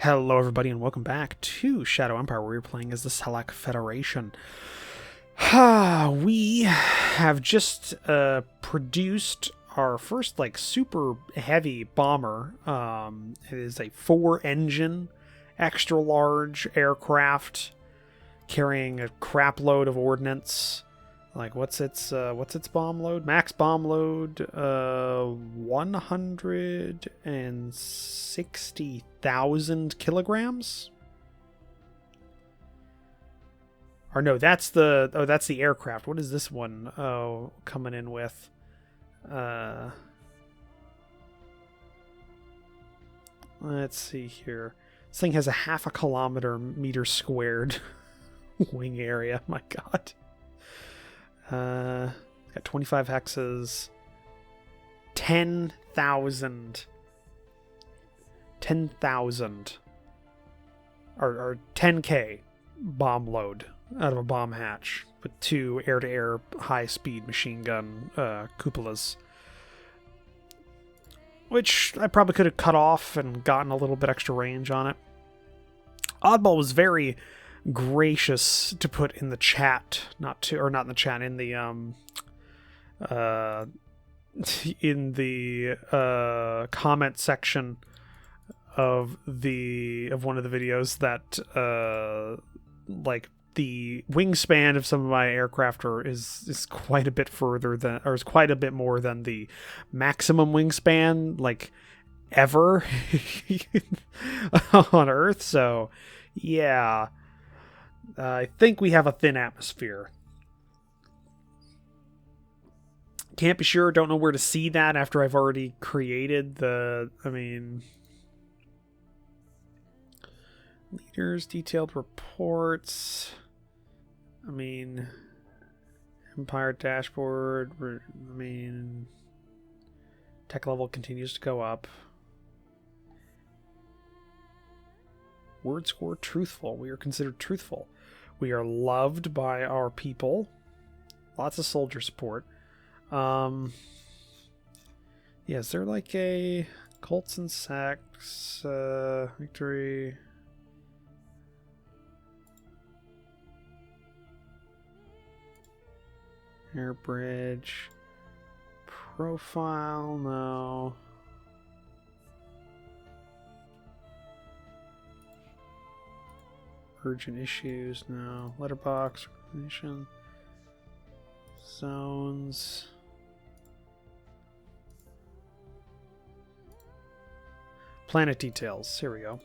Hello everybody and welcome back to Shadow Empire, where we're playing as the Salic Federation. We have just produced our first super heavy bomber. It is a 4-engine extra large aircraft carrying a crap load of ordnance. What's its bomb load? Max bomb load 160,000 kilograms. Or no, that's the aircraft. What is this one coming in with? Let's see here. This thing has a 0.5 meter squared wing area. My God. Got 25 hexes, 10,000 or 10k bomb load out of a bomb hatch with 2 air-to-air high-speed machine gun cupolas, which I probably could have cut off and gotten a little bit extra range on it. Oddball was very gracious to put in the chat, in the comment section of one of the videos that the wingspan of some of my aircraft is quite a bit further than, or is quite a bit more than the maximum wingspan ever on Earth. So yeah, I think we have a thin atmosphere. Can't be sure. Don't know where to see that after I've already created leaders, detailed reports. Empire dashboard. Tech level continues to go up. Word score truthful. We are considered truthful. We are loved by our people. Lots of soldier support. Yeah, is there a cults and sects victory? Air bridge. Profile, no. Urgent issues, no. Letterbox, organization. Zones. Planet details. Here we go.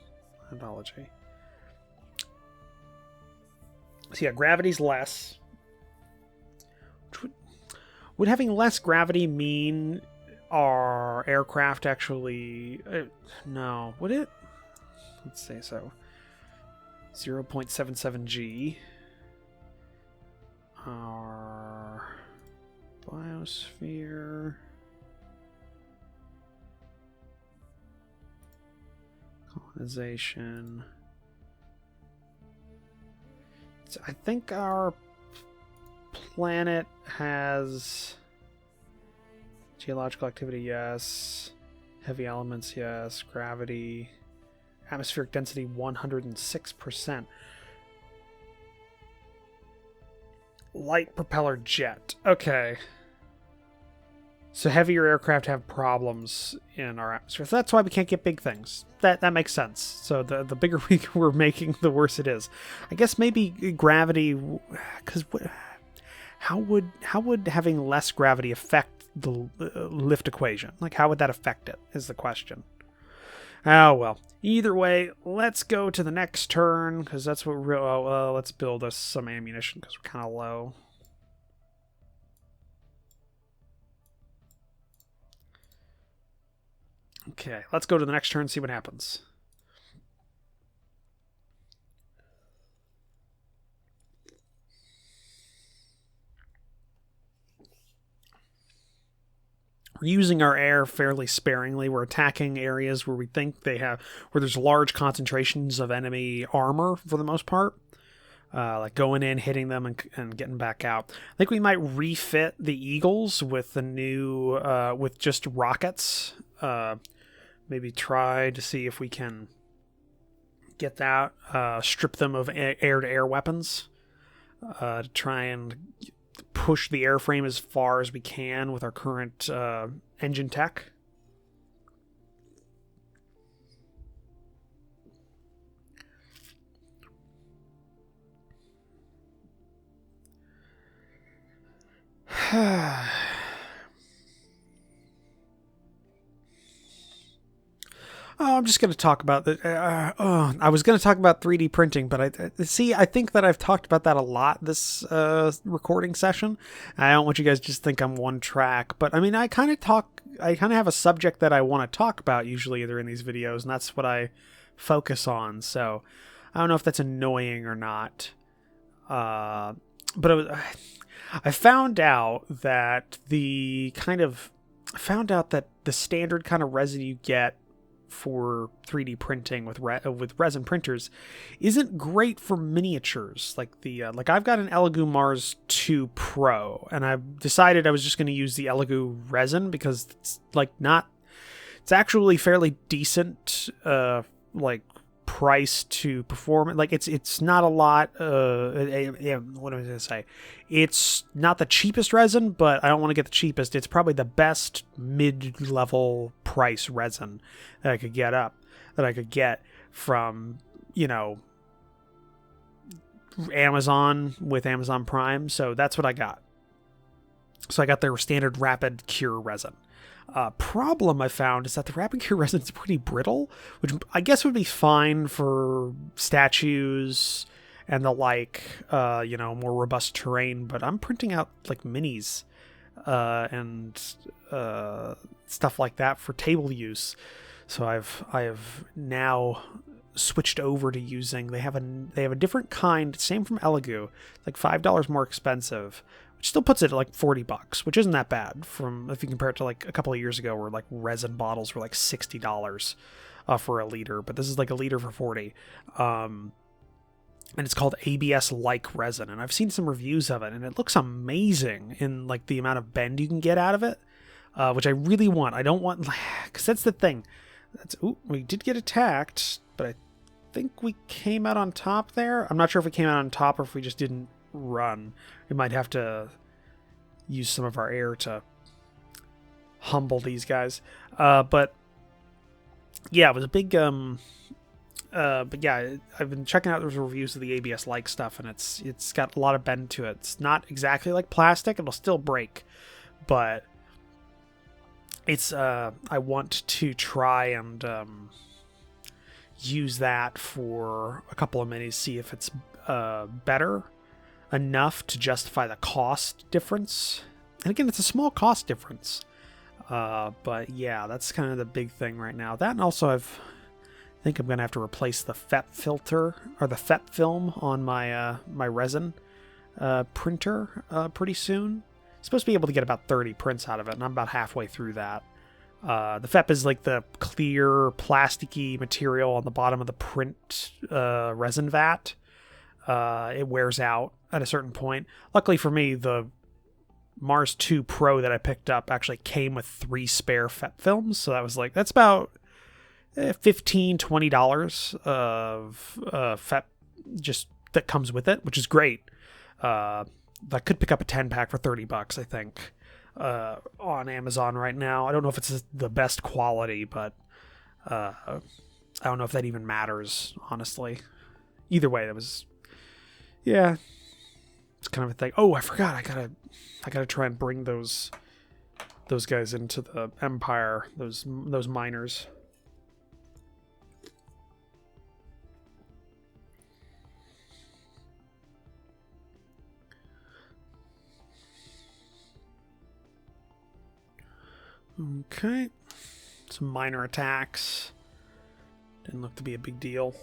Analogy. So yeah, gravity's less. Would having less gravity mean our aircraft actually... no. Would it? Let's say so. 0.77 G. Our biosphere... colonization. So I think our planet has geological activity, yes. Heavy elements, yes. Gravity. Atmospheric density, 106%. Light propeller jet. Okay. So heavier aircraft have problems in our atmosphere. So that's why we can't get big things. That makes sense. So the bigger we're making, the worse it is. I guess maybe gravity, because how would having less gravity affect the lift equation? How would that affect it is the question. Oh well. Either way, let's go to the next turn, because that's what we're... let's build us some ammunition, because we're kind of low. Okay, let's go to the next turn and see what happens. We're using our air fairly sparingly. We're attacking areas where we think where there's large concentrations of enemy armor for the most part. Going in, hitting them, and getting back out. I think we might refit the Eagles with the new, with just rockets. Maybe try to see if we can get that, strip them of air-to-air weapons, to try and push the airframe as far as we can with our current engine tech. I'm just going to talk about the. I was going to talk about 3D printing, but I think that I've talked about that a lot this recording session. I don't want you guys to just think I'm one track, but I mean, I kind of have a subject that I want to talk about usually during these videos, and that's what I focus on. So I don't know if that's annoying or not. But I found out that the standard kind of resin you get for 3D printing with resin printers isn't great for miniatures. Like I've got an Elegoo Mars 2 Pro, and I've decided I was just going to use the Elegoo resin because it's it's actually fairly decent, price to perform. Like it's not a lot. What am I going to say? It's not the cheapest resin, but I don't want to get the cheapest. It's probably the best mid-level price resin that I could get from, Amazon with Amazon Prime. So that's what I got. So I got their standard rapid cure resin. Problem I found is that the rapid cure resin is pretty brittle, which I guess would be fine for statues and the more robust terrain. But I'm printing out like minis and stuff like that for table use. So I've now switched over to using. They have a different kind, same from Elegoo, like $5 more expensive, which still puts it at like $40, which isn't that bad from if you compare it to like a couple of years ago where like resin bottles were like $60 for a liter, but this is like a liter for $40. And it's called ABS-like resin, and I've seen some reviews of it, and it looks amazing in like the amount of bend you can get out of it, which I really want. I don't want, because that's the thing. We did get attacked, but I think we came out on top there. I'm not sure if we came out on top or if we just didn't run. We might have to use some of our air to humble these guys. But yeah, it was a big but yeah, I've been checking out those reviews of the ABS-like stuff, and it's got a lot of bend to it. It's not exactly like plastic; it'll still break, but it's I want to try and use that for a couple of minis, see if it's better enough to justify the cost difference. And again, it's a small cost difference, but yeah, that's kind of the big thing right now. That, and also I think I'm gonna have to replace the FEP filter or the FEP film on my my resin printer pretty soon. Supposed to be able to get about 30 prints out of it, and I'm about halfway through that. The FEP is like the clear plasticky material on the bottom of the print resin vat. It wears out at a certain point. Luckily for me, the Mars 2 Pro that I picked up actually came with 3 spare FEP films, so that's about $15-20 of FEP just that comes with it, which is great. I could pick up a 10-pack for $30, I think, on Amazon right now. I don't know if it's the best quality, but I don't know if that even matters, honestly. Either way, it's kind of a thing. Oh, I forgot. I gotta try and bring those guys into the Empire. Those miners. Okay, some minor attacks. Didn't look to be a big deal.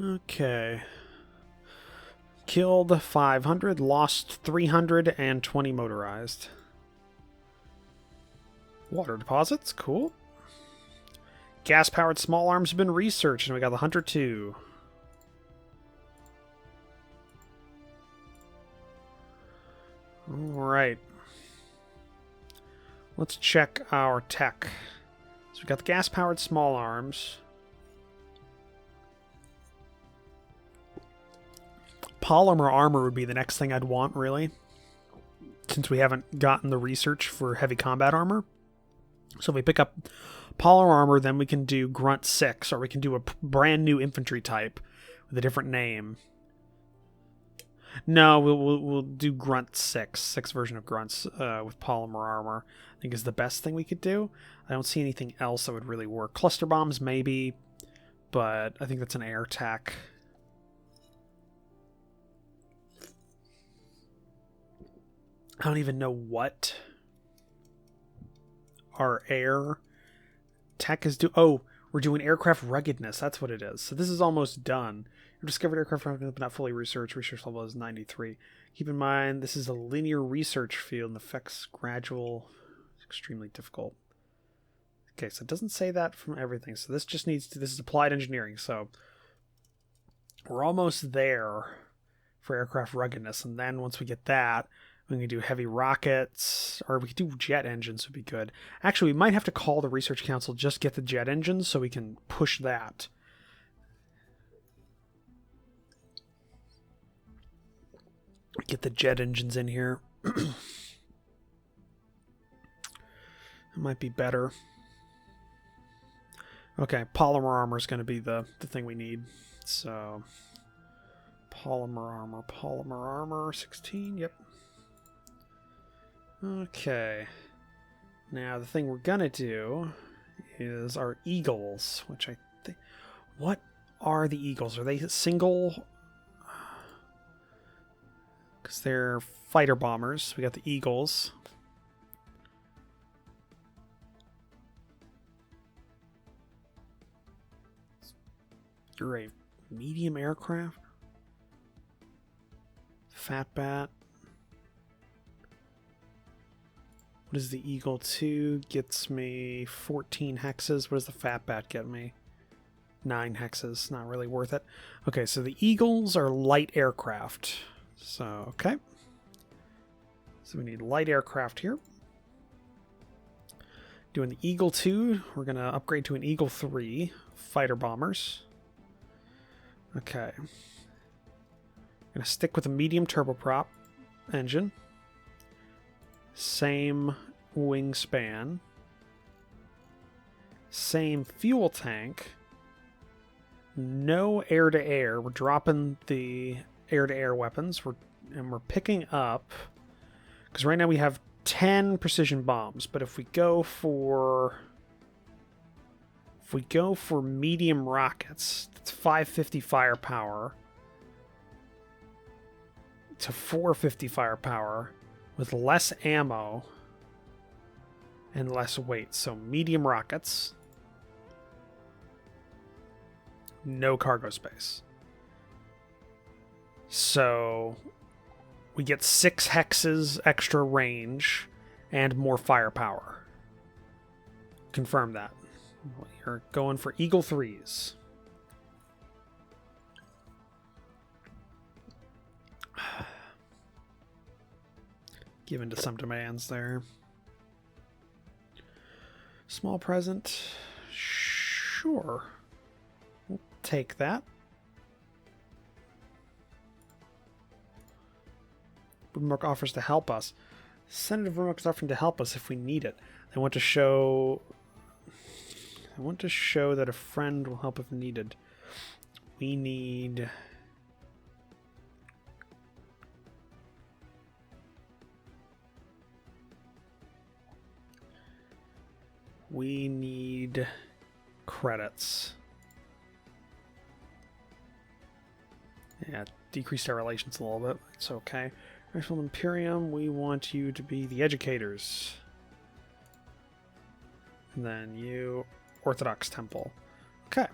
Okay. Killed 500, lost 320 motorized. Water deposits, cool. gas-powered small arms have been researched, and we got the Hunter 2. Alright. Let's check our tech. So we got the gas-powered small arms. Polymer armor would be the next thing I'd want, really, since we haven't gotten the research for heavy combat armor. So if we pick up polymer armor, then we can do Grunt 6, or we can do a brand new infantry type with a different name. No, we'll do Grunt 6 version of Grunts with polymer armor. I think is the best thing we could do. I don't see anything else that would really work. Cluster bombs, maybe, but I think that's an air tech. I don't even know what our air tech is doing. Oh, we're doing aircraft ruggedness. That's what it is. So this is almost done. Your discovered aircraft ruggedness, but not fully researched. Research level is 93. Keep in mind, this is a linear research field and affects gradual. It's extremely difficult. Okay, so it doesn't say that from everything. So this just needs to. This is applied engineering. So we're almost there for aircraft ruggedness, and then once we get that, we can do heavy rockets, or we could do jet engines would be good. Actually, we might have to call the Research Council, just get the jet engines so we can push that. Get the jet engines in here. It might be better. Okay, polymer armor is going to be the thing we need. So, polymer armor, 16, yep. Okay, now the thing we're gonna do is our Eagles, which I think... What are the Eagles? Are they single? Because they're fighter bombers. We got the Eagles. You're a medium aircraft? Fat Bat. What is the Eagle 2? Gets me 14 hexes. What does the Fat Bat get me? 9 hexes. Not really worth it. Okay, so the Eagles are light aircraft. So, okay. So we need light aircraft here. Doing the Eagle 2. We're going to upgrade to an Eagle 3. Fighter bombers. Okay. Going to stick with a medium turboprop engine. Same wingspan. Same fuel tank. No air-to-air. We're dropping the air-to-air weapons. We're picking up... Because right now we have 10 precision bombs. But if we go for... medium rockets, it's 550 firepower to 450 firepower. With less ammo and less weight. So medium rockets. No cargo space. So we get 6 hexes extra range and more firepower. Confirm that. You're going for Eagle 3s. Given to some demands there. Small present. Sure. We'll take that. Broomrock offers to help us. Senator Broomrock is offering to help us if we need it. I want to show that a friend will help if needed. We need... We need credits. Yeah, decreased our relations a little bit. It's okay. National Imperium, we want you to be the educators. And then you, Orthodox Temple. Okay,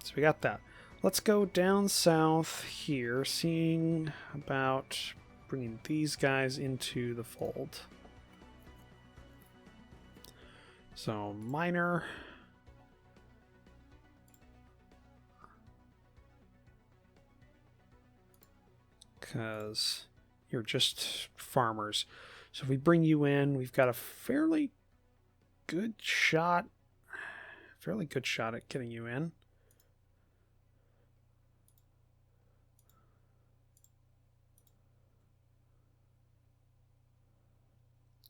so we got that. Let's go down south here, seeing about bringing these guys into the fold. So, minor. because you're just farmers. So if we bring you in, we've got a fairly good shot at getting you in.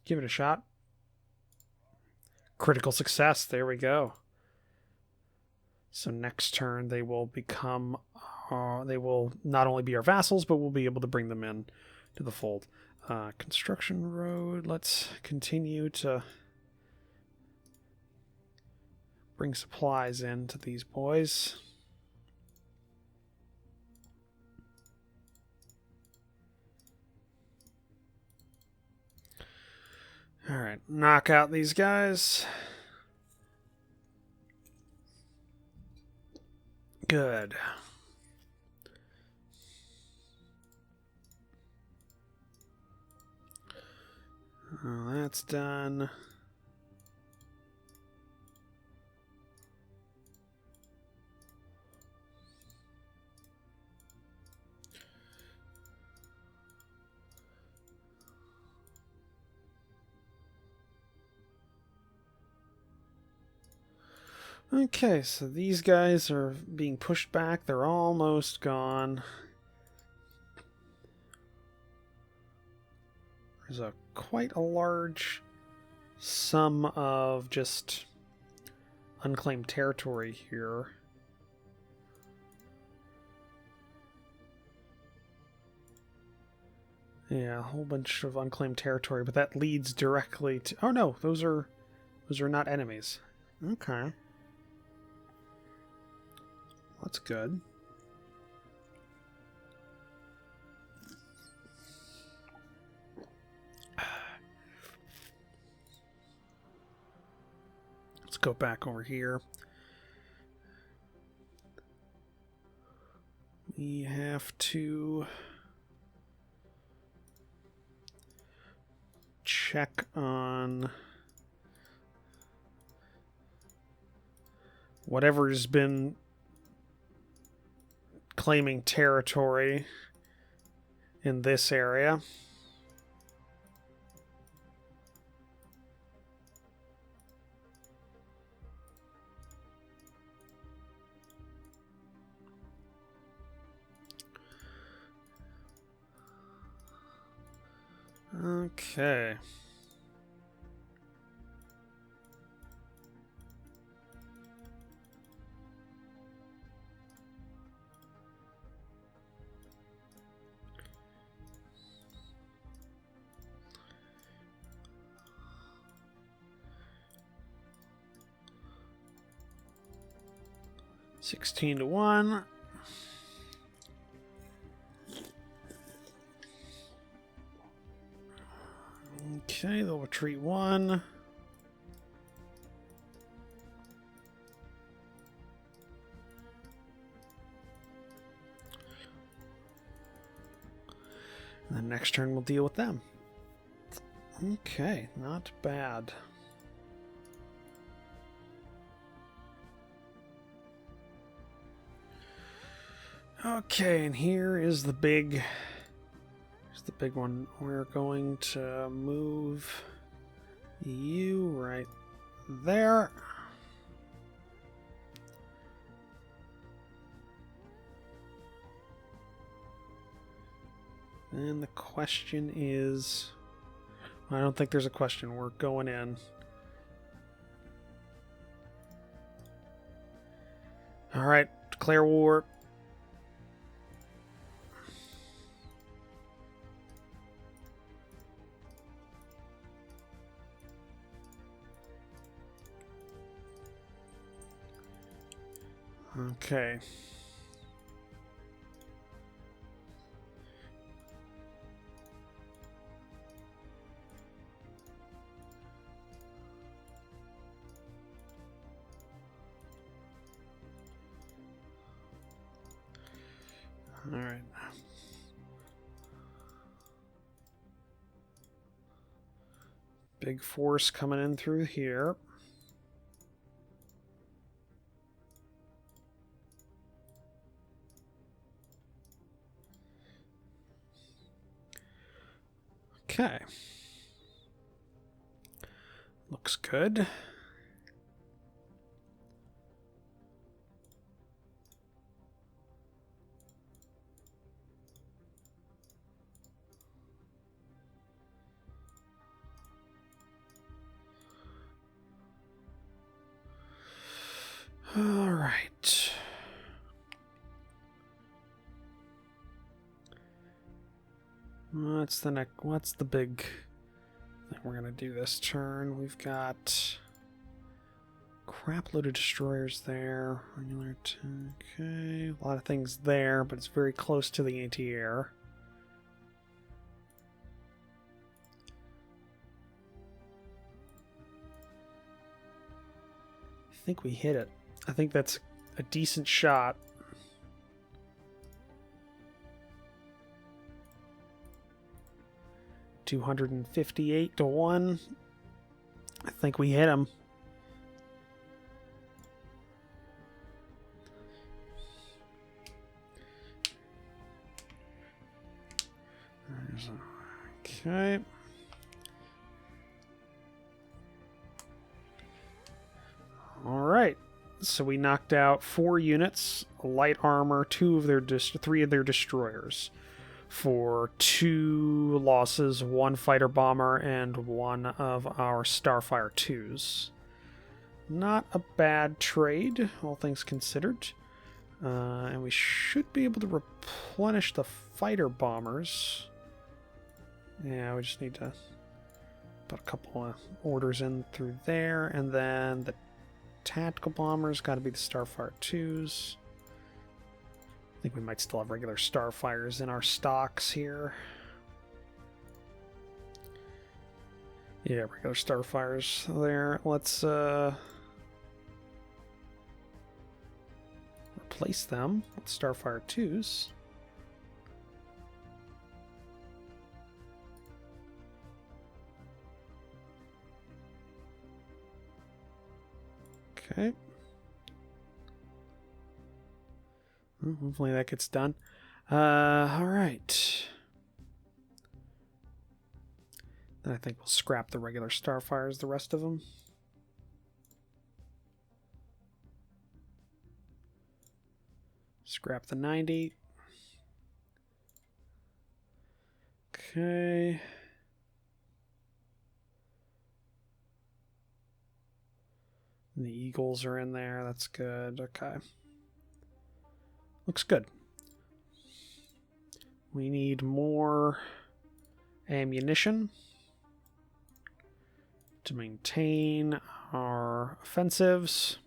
Give it a shot. Critical success. There we go. So next turn they will become, they will not only be our vassals, but we'll be able to bring them in to the fold. Construction road. Let's continue to bring supplies in to these boys. All right, knock out these guys. Good. Oh, that's done. Okay, so these guys are being pushed back. They're almost gone. There's quite a large sum of just unclaimed territory here. Yeah, a whole bunch of unclaimed territory, but that leads directly to... Oh no, those are not enemies. Okay. That's good. Let's go back over here. We have to check on whatever's been claiming territory in this area. Okay. $16 to 1. Okay, they'll retreat 1. And then next turn we'll deal with them. Okay, not bad. Okay, and here is the big one. We're going to move you right there. And the question is... I don't think there's a question. We're going in. Alright, declare war. Okay. All right. Big force coming in through here. Okay. Looks good. All right. What's the big thing we're gonna do this turn? We've got crap load of destroyers there. Regular okay. A lot of things there, but it's very close to the anti-air. I think we hit it. I think that's a decent shot. $258 to 1. I think we hit him. Okay. All right. So we knocked out 4 units, light armor, 3 of their destroyers, for 2 losses, 1 fighter bomber and 1 of our Starfire 2s. Not a bad trade, all things considered. And we should be able to replenish the fighter bombers. Yeah, we just need to put a couple of orders in through there, and then the tactical bombers got to be the Starfire 2s. I think we might still have regular Starfires in our stocks here. Yeah, regular Starfires there. Let's replace them with Starfire 2s. Okay. Well, hopefully that gets done. All right. Then I think we'll scrap the regular Starfires, the rest of them. Scrap the 90. Okay. And the Eagles are in there. That's good. Okay. Looks good. We need more ammunition to maintain our offensives.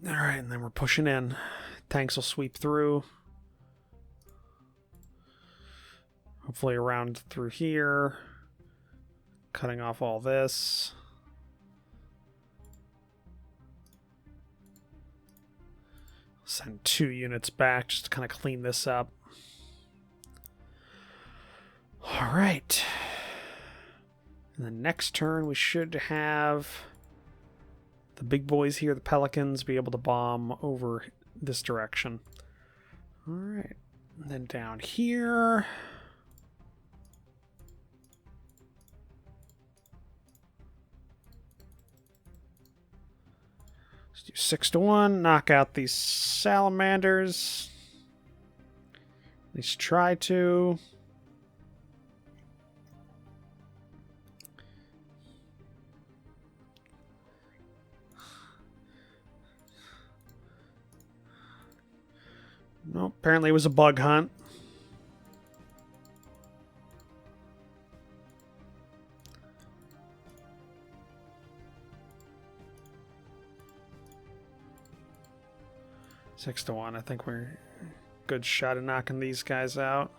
All right, and then we're pushing in. Tanks will sweep through. Hopefully around through here. Cutting off all this. Send 2 units back just to kind of clean this up. All right. And the next turn we should have the big boys here, the Pelicans, be able to bomb over this direction. All right. And then down here. Let's do 6 to 1. Knock out these salamanders. At least try to. No, apparently it was a bug hunt. Six to 1. I think we're a good shot at knocking these guys out.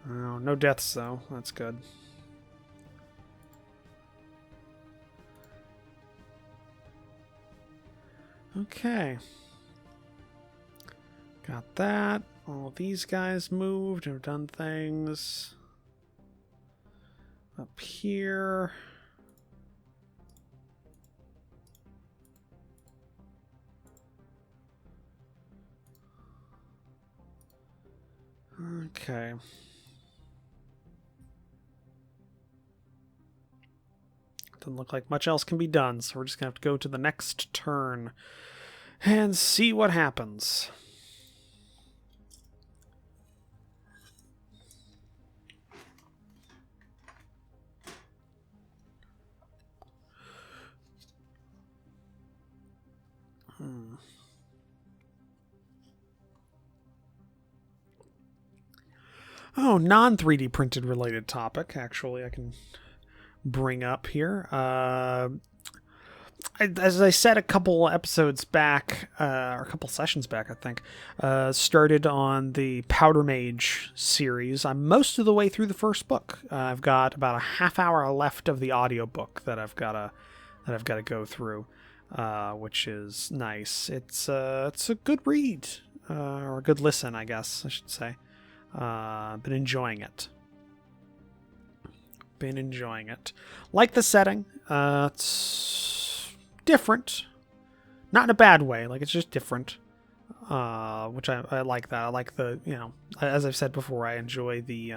Oh, no deaths though. That's good. Okay. Got that. All these guys moved. Have done things. Up here. Okay. Doesn't look like much else can be done, so we're just going to have to go to the next turn and see what happens. Oh, non-3D printed related topic, actually, I can bring up here. As I said a couple episodes back, or a couple sessions back, I think, started on the Powder Mage series. I'm most of the way through the first book. I've got about a half hour left of the audiobook that I've got to go through, which is nice. It's a good read, or a good listen, I guess I should say. Been enjoying it. Like the setting. It's different. Not in a bad way. Like, it's just different. Which I like that. I like the, as I've said before, I enjoy the,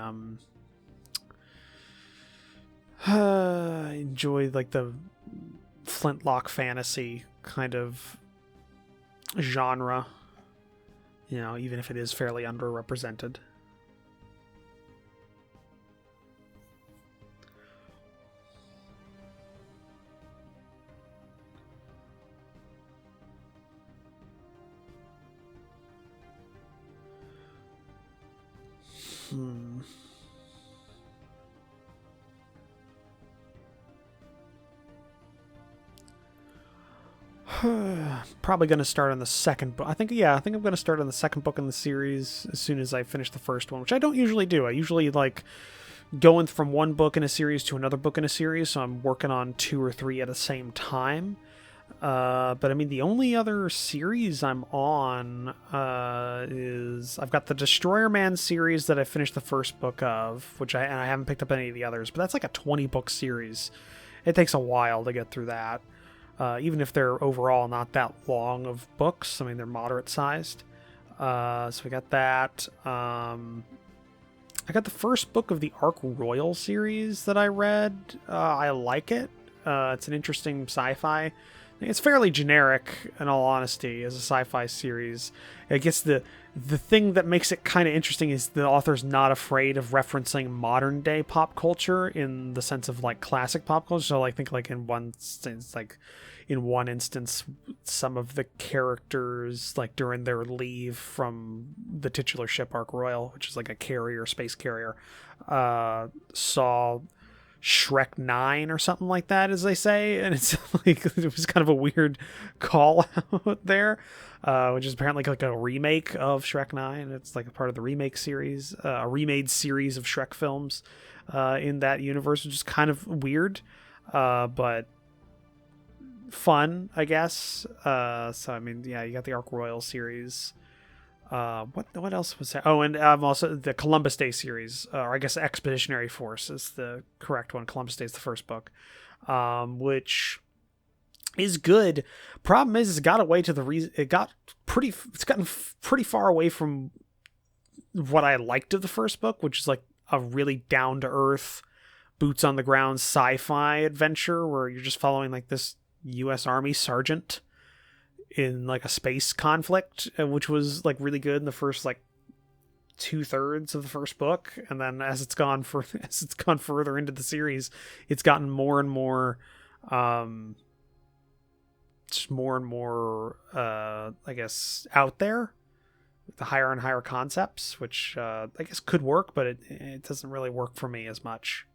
I enjoy, like, the flintlock fantasy kind of genre. Even if it is fairly underrepresented. Probably going to start on the second book. I think I'm going to start on the second book in the series as soon as I finish the first one, which I don't usually do. I usually like going from one book in a series to another book in a series, so I'm working on 2 or 3 at the same time. But I mean, the only other series I'm on is I've got the Destroyer Man series that I finished the first book of, and I haven't picked up any of the others, but that's like a 20-book series. It takes a while to get through that. Even if they're overall not that long of books. I mean, they're moderate sized. So we got that. I got the first book of the Ark Royal series that I read. I like it. It's an interesting sci-fi. It's fairly generic, in all honesty, as a sci-fi series. I guess the thing that makes it kind of interesting is the author's not afraid of referencing modern day pop culture in the sense of like classic pop culture. So I think like in one instance, some of the characters, like during their leave from the titular ship Ark Royal, which is like a space carrier, saw Shrek 9 or something like that, as they say, and it's like it was kind of a weird call out there, which is apparently like a remake of Shrek 9. It's like a part of the remake series, a remade series of Shrek films in that universe, which is kind of weird, but fun, I guess. So I mean, yeah, you got the Ark Royal series. What else was there? Oh, and also the Columbus Day series, or I guess Expeditionary Force is the correct one. Columbus Day is the first book, which is good. Problem is, it's gotten pretty far away from what I liked of the first book, which is like a really down to earth, boots on the ground sci-fi adventure where you're just following like this U.S. Army sergeant in like a space conflict, which was like really good in the first like 2/3 of the first book, and then as it's gone further into the series, it's gotten more and more I guess out there with the higher and higher concepts, which I guess could work, but it doesn't really work for me as much.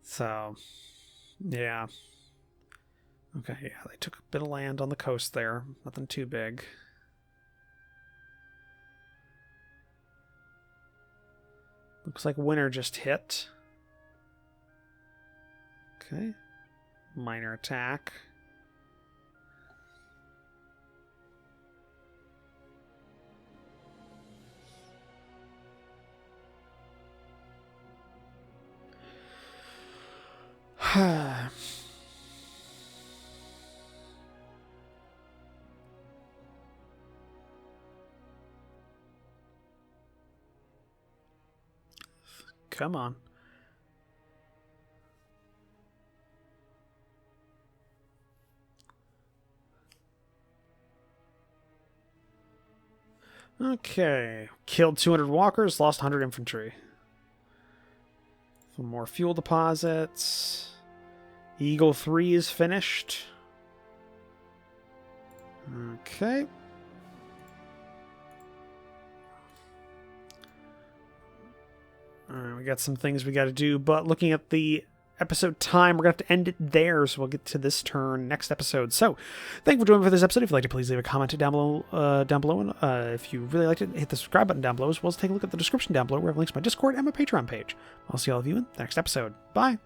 So yeah. Okay, yeah, they took a bit of land on the coast there. Nothing too big. Looks like winter just hit. Okay. Minor attack. Come on. Okay. Killed 200 walkers, lost 100 infantry. Some more fuel deposits. Eagle 3 is finished. Okay. Alright, we got some things we got to do, but looking at the episode time, we're going to have to end it there, so we'll get to this turn next episode. So, thank you for joining me for this episode. If you'd like to, please leave a comment down below. And if you really liked it, hit the subscribe button down below, as well as take a look at the description down below, where I have links to my Discord and my Patreon page. I'll see all of you in the next episode. Bye!